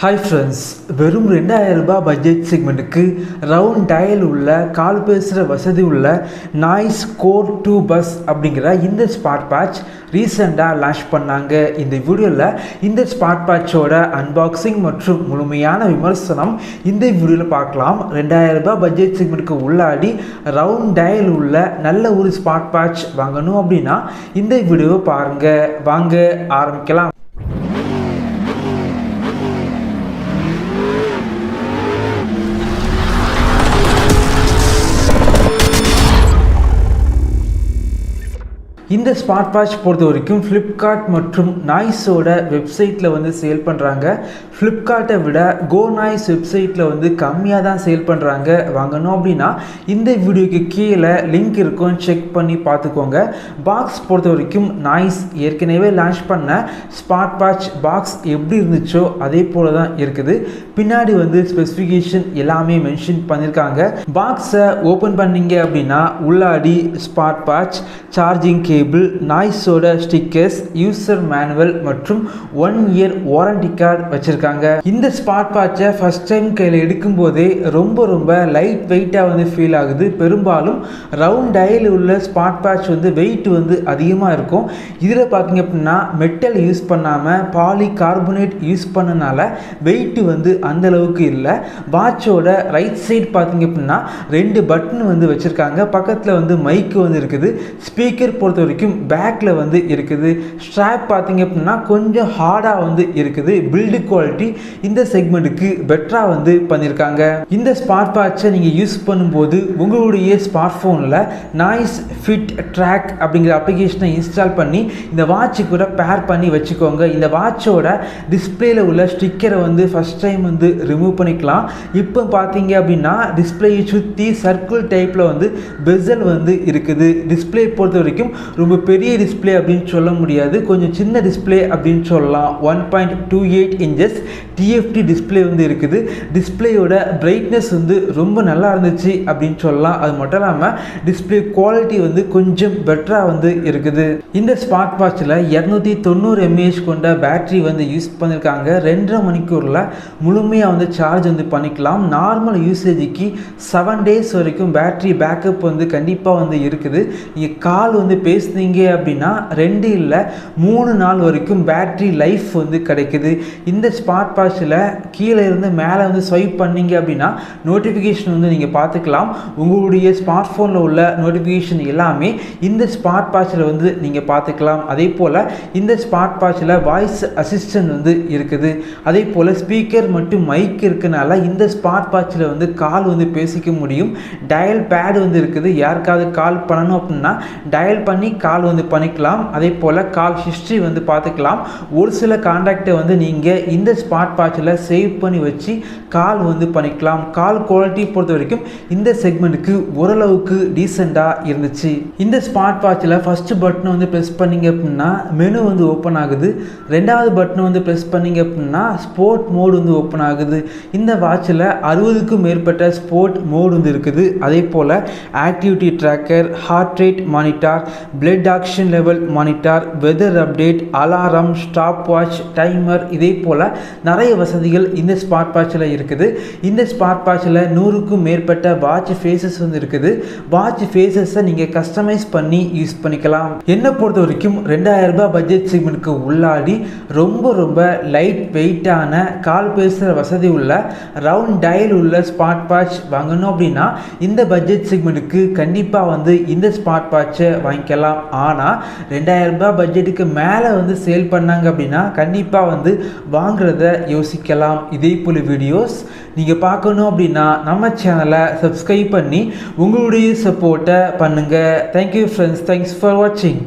Hi friends, வெறும் 2000 ரூபாய் budget செக்மெண்ட்டுக்கு round dial உள்ள கால் பேசுகிற வசதி உள்ள நாய்ஸ் கோர் 2 பஸ் அப்படிங்கிற இந்த ஸ்மார்ட் வாட்ச் ரீசெண்டாக லான்ச் பண்ணாங்க. இந்த வீடியோவில் இந்த ஸ்மார்ட் வாட்சோட அன்பாக்சிங் மற்றும் முழுமையான விமர்சனம் இந்த வீடியோவில் பார்க்கலாம். 2000 ரூபாய் பட்ஜெட் செக்மெண்ட்டுக்கு உள்ளாடி ரவுண்ட் டயல் உள்ள நல்ல ஒரு ஸ்மார்ட் வாட்ச் வாங்கணும் அப்படின்னா இந்த வீடியோவை பாருங்கள். வாங்க ஆரம்பிக்கலாம். இந்த ஸ்மார்ட் வாட்ச் பொறுத்த வரைக்கும் ஃப்ளிப்கார்ட் மற்றும் நாய்ஸோட வெப்சைட்டில் வந்து சேல் பண்ணுறாங்க. ஃப்ளிப்கார்ட்டை விட கோ நாய்ஸ் வெப்சைட்டில் கம்மியாக தான் சேல் பண்ணுறாங்க. வாங்கணும் அப்படின்னா இந்த வீடியோக்கு கீழே லிங்க் இருக்கும், செக் பண்ணி பார்த்துக்கோங்க. பாக்ஸ் பொறுத்த வரைக்கும் நாய்ஸ் ஏற்கனவே லான்ச் பண்ண ஸ்மார்ட் வாட்ச் பாக்ஸ் எப்படி இருந்துச்சோ அதே போல தான் இருக்குது. பின்னாடி ஸ்பெசிஃபிகேஷன் எல்லாமே மென்ஷன் பண்ணியிருக்காங்க. பாக்ஸை ஓப்பன் பண்ணிங்க அப்படின்னா உள்ளாடி ஸ்மார்ட் வாட்ச், சார்ஜிங் கேபிள், நாய்ஸோட ஸ்டிக்கர்ஸ், யூசர் மேனுவல் மற்றும் 1 இயர் வாரண்டி கார்டு வச்சிருக்காங்க. இந்த ஸ்மார்ட் வாட்சை ஃபர்ஸ்ட் டைம் கையில் எடுக்கும் போதே ரொம்ப லைட் வெயிட்டாக ஃபீல் ஆகுது. பெரும்பாலும் ரவுண்ட் டயல் உள்ள ஸ்மார்ட் வாட்ச் வெயிட் அதிகமாக இருக்கும். இதில் பார்த்தீங்க அப்படின்னா மெட்டல் யூஸ் பண்ணாமல் பாலி கார்பனேட் யூஸ் பண்ணனால வெயிட் அந்த அளவுக்கு இல்லை. வாட்சோட ரைட் சைடு பார்த்தீங்க அப்படின்னா 2 பட்டன் வச்சிருக்காங்க. பக்கத்தில் மைக்கு இருக்குது. ஸ்பீக்கர் பொறுத்த வரைக்கும் பேக்கில் இருக்குது. ஸ்ட்ராப் பார்த்தீங்க அப்படின்னா கொஞ்சம் ஹார்டாக இருக்குது. பில்டு குவாலிட்டி இந்த செக்மெண்ட்டுக்கு பெட்டராக பண்ணியிருக்காங்க. இந்த ஸ்மார்ட் வாட்சை நீங்கள் யூஸ் பண்ணும்போது உங்களுடைய ஸ்மார்ட் ஃபோனில் NoiseFit Track அப்படிங்கிற அப்ளிகேஷனை இன்ஸ்டால் பண்ணி இந்த வாட்சு கூட பேர் பண்ணி வச்சுக்கோங்க. இந்த வாட்சோட டிஸ்பிளேல உள்ள ஸ்டிக்கரை ஃபர்ஸ்ட் டைம் ரிமூவ் பண்ணிக்கலாம். இப்போ பார்த்தீங்க அப்படின்னா டிஸ்பிளேயை சுற்றி சர்க்கிள் டைப்பில் பெசல் இருக்குது. டிஸ்பிளே பொறுத்த வரைக்கும் ரொம்ப பெரிய டிஸ்பிளே அப்படின்னு சொல்ல முடியாது, கொஞ்சம் சின்ன டிஸ்பிளே அப்படின்னு சொல்லலாம். 1.28 இன்ச்சஸ் டிஎஃப்டி டிஸ்பிளே இருக்குது. டிஸ்பிளேயோட பிரைட்னஸ் ரொம்ப நல்லா இருந்துச்சு அப்படின்னு சொல்லலாம். அது மட்டும் இல்லாமல் டிஸ்பிளே குவாலிட்டி கொஞ்சம் பெட்டராக இருக்குது. இந்த ஸ்மார்ட் வாட்சில் 290 mAh கொண்ட பேட்டரி யூஸ் பண்ணியிருக்காங்க. 2.5 மணிக்கூரில் முழுமையாக சார்ஜ் பண்ணிக்கலாம். நார்மல் யூசேஜுக்கு 7 days வரைக்கும் பேட்டரி பேக்கப் கண்டிப்பாக இருக்குது. நீங்கள் கால் பேசுனீங்க அப்படின்னா 2 இல்லை 3 நாள் வரைக்கும் பேட்டரி லைஃப் கிடைக்குது. இந்த ஸ்மார்ட் வாட்சில் கீழே இருந்து மேலே ஸ்வைப் பண்ணீங்க அப்படின்னா நோட்டிஃபிகேஷன் நீங்கள் பார்த்துக்கலாம். உங்களுடைய ஸ்மார்ட் ஃபோனில் உள்ள நோட்டிஃபிகேஷன் எல்லாமே இந்த ஸ்மார்ட் வாட்சில் நீங்கள் பார்த்துக்கலாம். அதே போல் இந்த ஸ்மார்ட் வாட்சில் வாய்ஸ் அசிஸ்டன்ட் இருக்குது. அதே போல் ஸ்பீக்கர் மற்றும் மைக் இருக்கனால இந்த ஸ்மார்ட் வாட்சில் கால் பேசிக்க முடியும். டயல் பேட் இருக்குது. யாருக்காவது கால் பண்ணணும் அப்படின்னா டயல் பண்ணி கால் பண்ணிக்கலாம். அதே போல் கால் ஹிஸ்ட்ரி பார்த்துக்கலாம். ஒரு சில கான்டாக்டை நீங்கள் இந்த ஸ்மார்ட் வாட்சில் சேவ் பண்ணி வச்சு கால் பண்ணிக்கலாம். கால் குவாலிட்டி பொறுத்த வரைக்கும் இந்த செக்மெண்ட்டுக்கு ஓரளவுக்கு டீசெண்டாக இருந்துச்சு. இந்த ஸ்மார்ட் வாட்சில் ஃபர்ஸ்ட் பட்டனை ப்ரெஸ் பண்ணிங்க அப்படின்னா மெனு ஓப்பன் ஆகுது. 2வது பட்டனை ப்ரெஸ் பண்ணிங்க அப்படின்னா ஸ்போர்ட் மோடு ஓப்பன் ஆகுது. இந்த வாட்சில் 60க்கும் மேற்பட்ட ஸ்போர்ட் மோடு இருக்குது. அதே போல் activity tracker, heart rate monitor, blood oxygen level monitor, weather update, alarm, stop watch, timer, இதே போல் நிறைய வசதிகள் இந்த ஸ்மார்ட் வாட்சில் இருக்குது. இந்த ஸ்மார்ட் வாட்சில் 100க்கும் மேற்பட்ட வாட்ச் ஃபேஸஸ் இருக்குது. வாட்ச் ஃபேஸஸை நீங்கள் கஸ்டமைஸ் பண்ணி யூஸ் பண்ணிக்கலாம். என்னை பொறுத்த வரைக்கும் 2000 ரூபாய் பட்ஜெட் செக்மெண்ட்டுக்கு உள்ளாடி ரொம்ப லைட் வெயிட்டான கால் பேசுகிற வசதி உள்ள ரவுண்ட் டயல் உள்ள ஸ்மார்ட் வாட்ச் வாங்கணும் அப்படின்னா இந்த பட்ஜெட் செக்மெண்ட்டுக்கு கண்டிப்பாக இந்த ஸ்மார்ட் வாட்சை வாங்கிக்கலாம். ஆனால் 2000 ரூபாய் பட்ஜெட்டுக்கு மேலே சேல் பண்ணாங்க அப்படின்னா கண்டிப்பாக வாங்குறத யோசிக்கலாம். இதே போல் வீடியோஸ் நீங்கள் பார்க்கணும் அப்படின்னா நம்ம சேனலை சப்ஸ்கிரைப் பண்ணி உங்களுடைய சப்போர்ட்டை பண்ணுங்கள். தேங்க்யூ ஃப்ரெண்ட்ஸ், தேங்க்ஸ் ஃபார் வாட்சிங்.